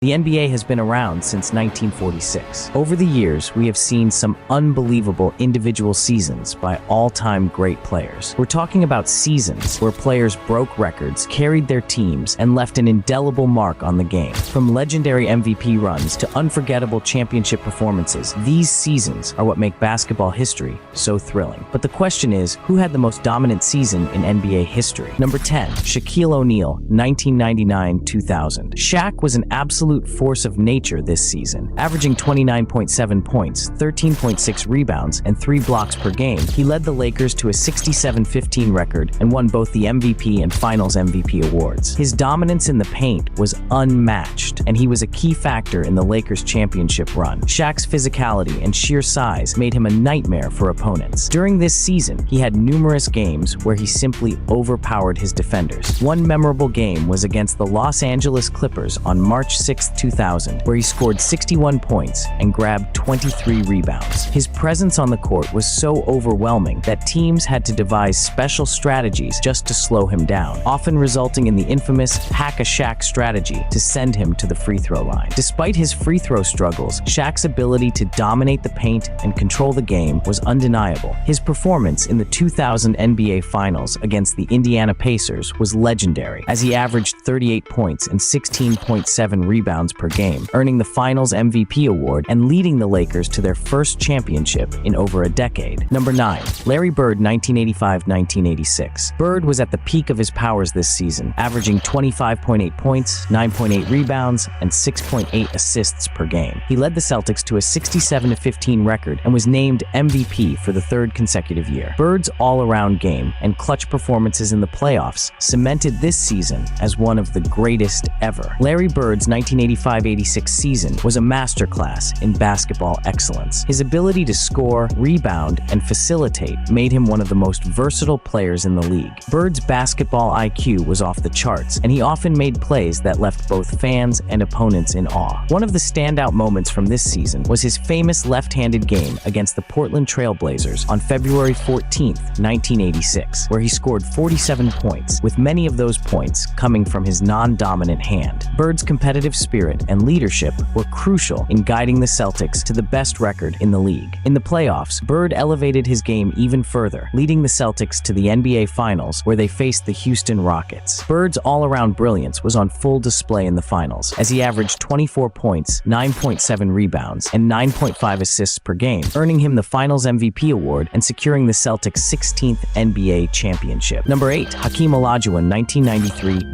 The NBA has been around since 1946. Over the years, we have seen some unbelievable individual seasons by all-time great players. We're talking about seasons where players broke records, carried their teams, and left an indelible mark on the game. From legendary MVP runs to unforgettable championship performances, these seasons are what make basketball history so thrilling. But the question is, who had the most dominant season in NBA history? Number 10, Shaquille O'Neal, 1999-2000. Shaq was an absolute force of nature this season. Averaging 29.7 points, 13.6 rebounds, and 3 blocks per game, he led the Lakers to a 67-15 record and won both the MVP and Finals MVP awards. His dominance in the paint was unmatched, and he was a key factor in the Lakers' championship run. Shaq's physicality and sheer size made him a nightmare for opponents. During this season, he had numerous games where he simply overpowered his defenders. One memorable game was against the Los Angeles Clippers on March 6, 2000, where he scored 61 points and grabbed 23 rebounds. His presence on the court was so overwhelming that teams had to devise special strategies just to slow him down, often resulting in the infamous hack-a-Shaq strategy to send him to the free throw line. Despite his free throw struggles, Shaq's ability to dominate the paint and control the game was undeniable. His performance in the 2000 NBA Finals against the Indiana Pacers was legendary, as he averaged 38 points and 16.7 rebounds per game, earning the Finals MVP award and leading the Lakers to their first championship in over a decade. Number 9, Larry Bird, 1985-1986. Bird was at the peak of his powers this season, averaging 25.8 points, 9.8 rebounds, and 6.8 assists per game. He led the Celtics to a 67-15 record and was named MVP for the 3rd consecutive year. Bird's all-around game and clutch performances in the playoffs cemented this season as one of the greatest ever. Larry Bird's 1985-86 season was a masterclass in basketball excellence. His ability to score, rebound, and facilitate made him one of the most versatile players in the league. Bird's basketball IQ was off the charts, and he often made plays that left both fans and opponents in awe. One of the standout moments from this season was his famous left-handed game against the Portland Trail Blazers on February 14, 1986, where he scored 47 points, with many of those points coming from his non-dominant hand. Bird's competitive spirit and leadership were crucial in guiding the Celtics to the best record in the league. In the playoffs, Bird elevated his game even further, leading the Celtics to the NBA Finals, where they faced the Houston Rockets. Bird's all-around brilliance was on full display in the finals, as he averaged 24 points, 9.7 rebounds, and 9.5 assists per game, earning him the Finals MVP award and securing the Celtics' 16th NBA championship. Number 8, Hakeem Olajuwon,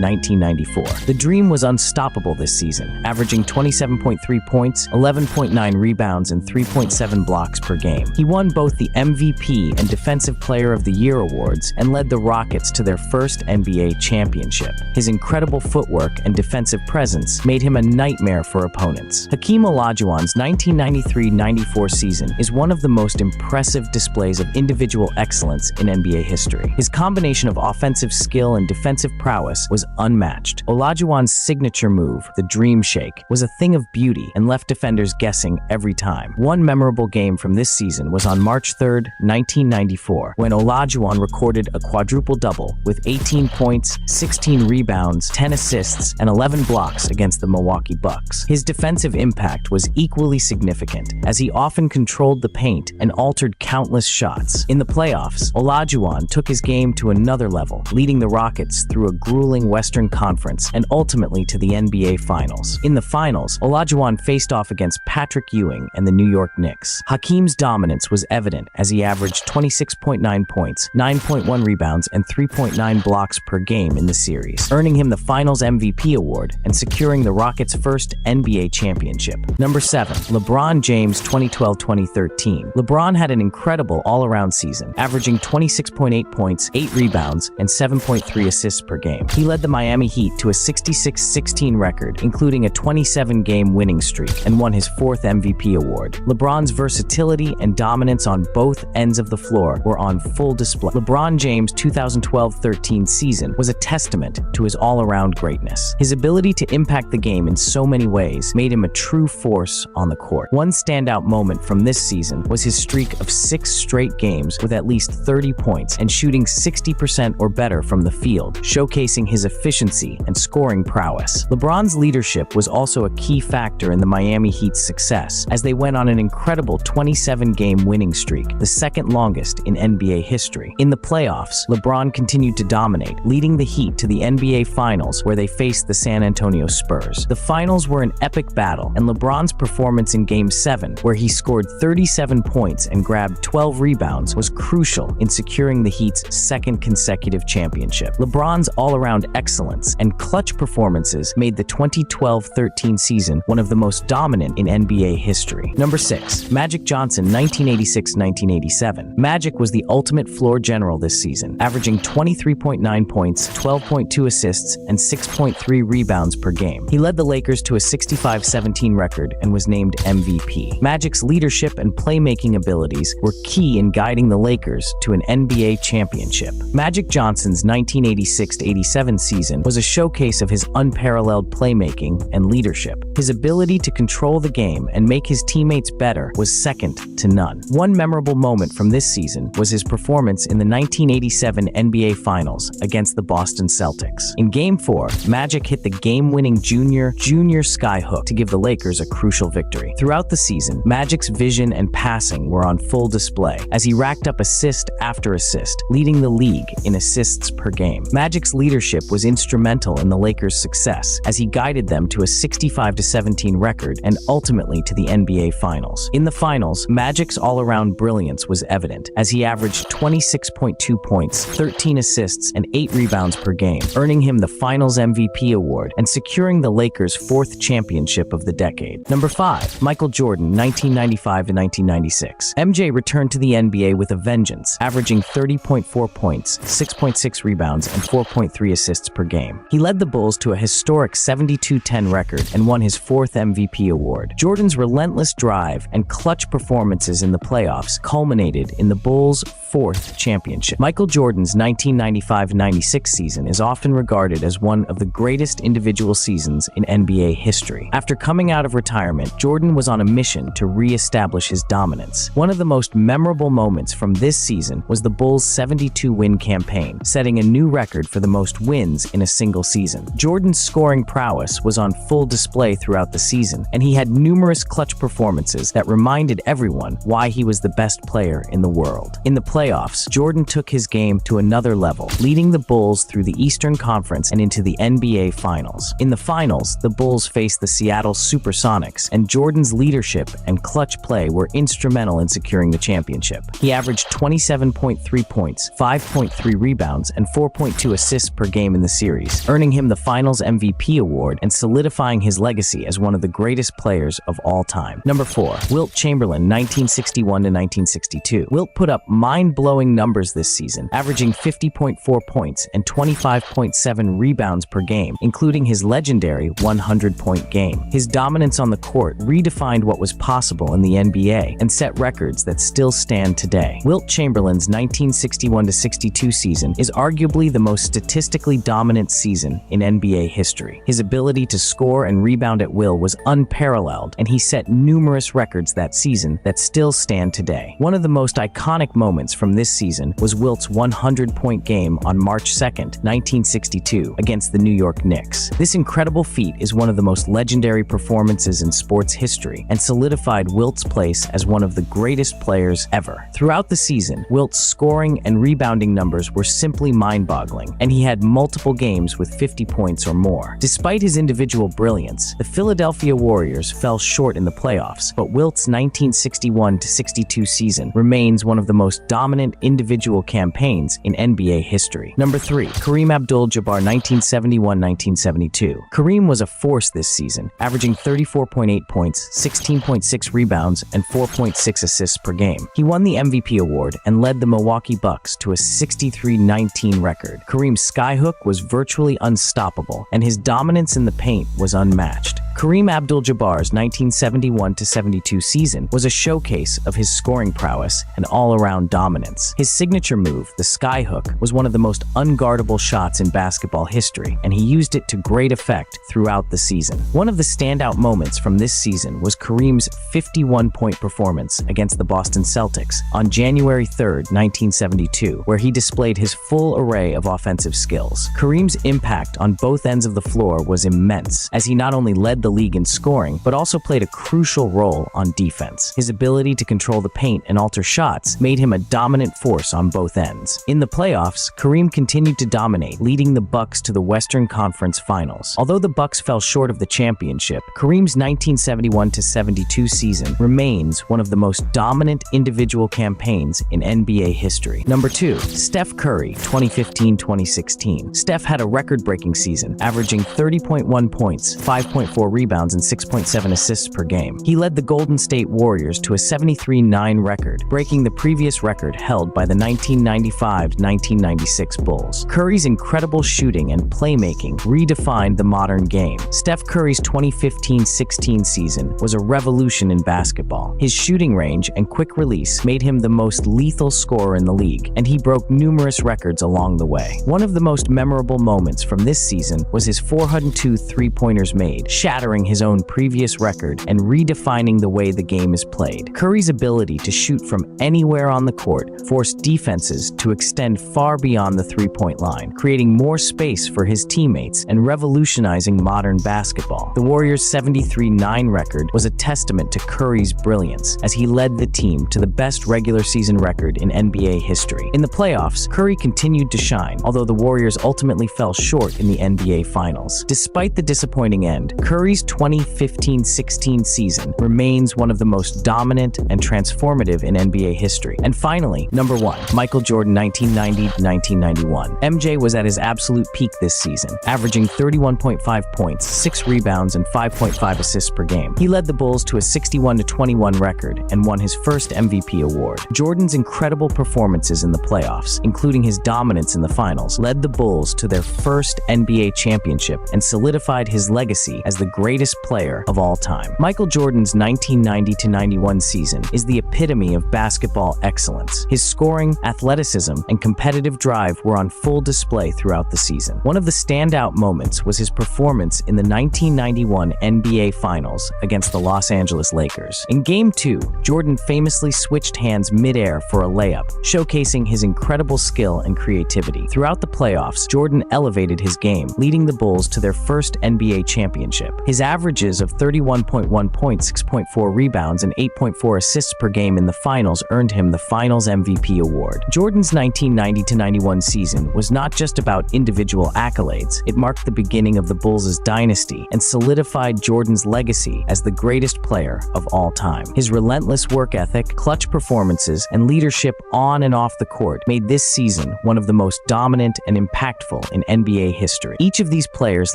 1993-1994. The Dream was unstoppable this season, averaging 27.3 points, 11.9 rebounds, and 3.7 blocks per game. He won both the MVP and Defensive Player of the Year awards and led the Rockets to their first NBA championship. His incredible footwork and defensive presence made him a nightmare for opponents. Hakeem Olajuwon's 1993-94 season is one of the most impressive displays of individual excellence in NBA history. His combination of offensive skill and defensive prowess was unmatched. Olajuwon's signature move, the Dream Shake, was a thing of beauty and left defenders guessing every time. One memorable game from this season was on March 3, 1994, when Olajuwon recorded a quadruple-double with 18 points, 16 rebounds, 10 assists, and 11 blocks against the Milwaukee Bucks. His defensive impact was equally significant, as he often controlled the paint and altered countless shots. In the playoffs, Olajuwon took his game to another level, leading the Rockets through a grueling Western Conference and ultimately to the NBA Finals. In the finals, Olajuwon faced off against Patrick Ewing and the New York Knicks. Hakeem's dominance was evident as he averaged 26.9 points, 9.1 rebounds, and 3.9 blocks per game in the series, earning him the Finals MVP award and securing the Rockets' first NBA championship. Number 7, LeBron James, 2012-2013. LeBron had an incredible all-around season, averaging 26.8 points, 8 rebounds, and 7.3 assists per game. He led the Miami Heat to a 66-16 record, including a 27-game winning streak, and won his 4th MVP award. LeBron's versatility and dominance on both ends of the floor were on full display. LeBron James' 2012-13 season was a testament to his all-around greatness. His ability to impact the game in so many ways made him a true force on the court. One standout moment from this season was his streak of 6 straight games with at least 30 points and shooting 60% or better from the field, showcasing his efficiency and scoring prowess. LeBron's leadership leadership was also a key factor in the Miami Heat's success, as they went on an incredible 27-game winning streak, the second longest in NBA history. In the playoffs, LeBron continued to dominate, leading the Heat to the NBA Finals, where they faced the San Antonio Spurs. The finals were an epic battle, and LeBron's performance in Game 7, where he scored 37 points and grabbed 12 rebounds, was crucial in securing the Heat's second consecutive championship. LeBron's all-around excellence and clutch performances made the 2012-13 season one of the most dominant in NBA history. Number 6. Magic Johnson, 1986-1987. Magic was the ultimate floor general this season, averaging 23.9 points, 12.2 assists, and 6.3 rebounds per game. He led the Lakers to a 65-17 record and was named MVP. Magic's leadership and playmaking abilities were key in guiding the Lakers to an NBA championship. Magic Johnson's 1986-87 season was a showcase of his unparalleled playmaking and leadership. His ability to control the game and make his teammates better was second to none. One memorable moment from this season was his performance in the 1987 NBA Finals against the Boston Celtics. In Game 4, Magic hit the game-winning junior skyhook to give the Lakers a crucial victory. Throughout the season, Magic's vision and passing were on full display as he racked up assist after assist, leading the league in assists per game. Magic's leadership was instrumental in the Lakers' success as he guided them to a 65-17 record and ultimately to the NBA Finals. In the Finals, Magic's all-around brilliance was evident as he averaged 26.2 points, 13 assists, and 8 rebounds per game, earning him the Finals MVP award and securing the Lakers' fourth championship of the decade. Number 5. Michael Jordan, 1995-1996. MJ returned to the NBA with a vengeance, averaging 30.4 points, 6.6 rebounds, and 4.3 assists per game. He led the Bulls to a historic 72-10 record and won his fourth MVP award. Jordan's relentless drive and clutch performances in the playoffs culminated in the Bulls' fourth championship. Michael Jordan's 1995-96 season is often regarded as one of the greatest individual seasons in NBA history. After coming out of retirement, Jordan was on a mission to re-establish his dominance. One of the most memorable moments from this season was the Bulls' 72-win campaign, setting a new record for the most wins in a single season. Jordan's scoring prowess was on full display throughout the season, and he had numerous clutch performances that reminded everyone why he was the best player in the world. In the playoffs, Jordan took his game to another level, leading the Bulls through the Eastern Conference and into the NBA Finals. In the Finals, the Bulls faced the Seattle Supersonics, and Jordan's leadership and clutch play were instrumental in securing the championship. He averaged 27.3 points, 5.3 rebounds, and 4.2 assists per game in the series, earning him the Finals MVP award and solidifying his legacy as one of the greatest players of all time. Number 4. Wilt Chamberlain, 1961-1962. Wilt put up mind-blowing numbers this season, averaging 50.4 points and 25.7 rebounds per game, including his legendary 100-point game. His dominance on the court redefined what was possible in the NBA and set records that still stand today. Wilt Chamberlain's 1961-62 season is arguably the most statistically dominant season in NBA history. His ability to score and rebound at will was unparalleled, and he set numerous records that season that still stand today. One of the most iconic moments from this season was Wilt's 100-point game on March 2nd, 1962, against the New York Knicks. This incredible feat is one of the most legendary performances in sports history and solidified Wilt's place as one of the greatest players ever. Throughout the season, Wilt's scoring and rebounding numbers were simply mind-boggling, and he had multiple games with 50 points or more. Despite his individual brilliance, the Philadelphia Warriors fell short in the playoffs, but Wilt's 1961-62 season remains one of the most dominant individual campaigns in NBA history. Number 3. Kareem Abdul-Jabbar, 1971-1972. Kareem was a force this season, averaging 34.8 points, 16.6 rebounds, and 4.6 assists per game. He won the MVP award and led the Milwaukee Bucks to a 63-19 record. Kareem's skyhook was virtually unstoppable, and his dominance in the paint was unmatched. Kareem Abdul-Jabbar's 1971-72 season was a showcase of his scoring prowess and all-around dominance. His signature move, the skyhook, was one of the most unguardable shots in basketball history, and he used it to great effect throughout the season. One of the standout moments from this season was Kareem's 51-point performance against the Boston Celtics on January 3, 1972, where he displayed his full array of offensive skills. Kareem's impact on both ends of the floor was immense, as he not only led the league in scoring, but also played a crucial role on defense. His ability to control the paint and alter shots made him a dominant force on both ends. In the playoffs, Kareem continued to dominate, leading the Bucks to the Western Conference Finals. Although the Bucks fell short of the championship, Kareem's 1971-72 season remains one of the most dominant individual campaigns in NBA history. Number 2, Steph Curry, 2015-2016. Steph had a record-breaking season, averaging 30.1 points, 5.4 rebounds, and 6.7 assists per game. He led the Golden State Warriors to a 73-9 record, breaking the previous record held by the 1995-1996 Bulls. Curry's incredible shooting and playmaking redefined the modern game. Steph Curry's 2015-16 season was a revolution in basketball. His shooting range and quick release made him the most lethal scorer in the league, and he broke numerous records along the way. One of the most memorable moments from this season was his 402 three-pointers made, shattering his own previous record and redefining the way the game is played. Curry's ability to shoot from anywhere on the court forced defenses to extend far beyond the three-point line, creating more space for his teammates and revolutionizing modern basketball. The Warriors' 73-9 record was a testament to Curry's brilliance, as he led the team to the best regular season record in NBA history. In the playoffs, Curry continued to shine, although the Warriors ultimately fell short in the NBA Finals. Despite the disappointing end, Curry's 2015-16 season remains one of the most dominant and transformative in NBA history. And finally, number 1, Michael Jordan, 1990-1991. MJ was at his absolute peak this season, averaging 31.5 points, 6 rebounds, and 5.5 assists per game. He led the Bulls to a 61-21 record and won his first MVP award. Jordan's incredible performances in the playoffs, including his dominance in the finals, led the Bulls to their first NBA championship and solidified his legacy as the greatest player of all time. Michael Jordan's 1990-91 season is the epitome of basketball excellence. His scoring, athleticism, and competitive drive were on full display throughout the season. One of the standout moments was his performance in the 1991 NBA Finals against the Los Angeles Lakers. In Game 2, Jordan famously switched hands mid-air for a layup, showcasing his incredible skill and creativity. Throughout the playoffs, Jordan elevated his game, leading the Bulls to their first NBA championship. His averages of 31.1 points, 6.4 rebounds, and 8.4 assists per game in the finals earned him the Finals MVP award. Jordan's 1990-91 season was not just about individual accolades. It marked the beginning of the Bulls' dynasty and solidified Jordan's legacy as the greatest player of all time. His relentless work ethic, clutch performances, and leadership on and off the court made this season one of the most dominant and impactful in NBA history. Each of these players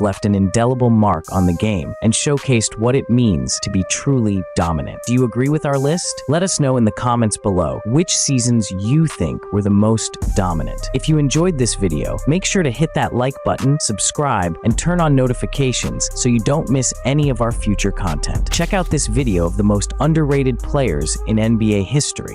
left an indelible mark on the game and showcased what it means to be truly dominant. Do you agree with our list? Let us know in the comments below which seasons you think were the most dominant. If you enjoyed this video, make sure to hit that like button, subscribe, and turn on notifications so you don't miss any of our future content. Check out this video of the most underrated players in NBA history.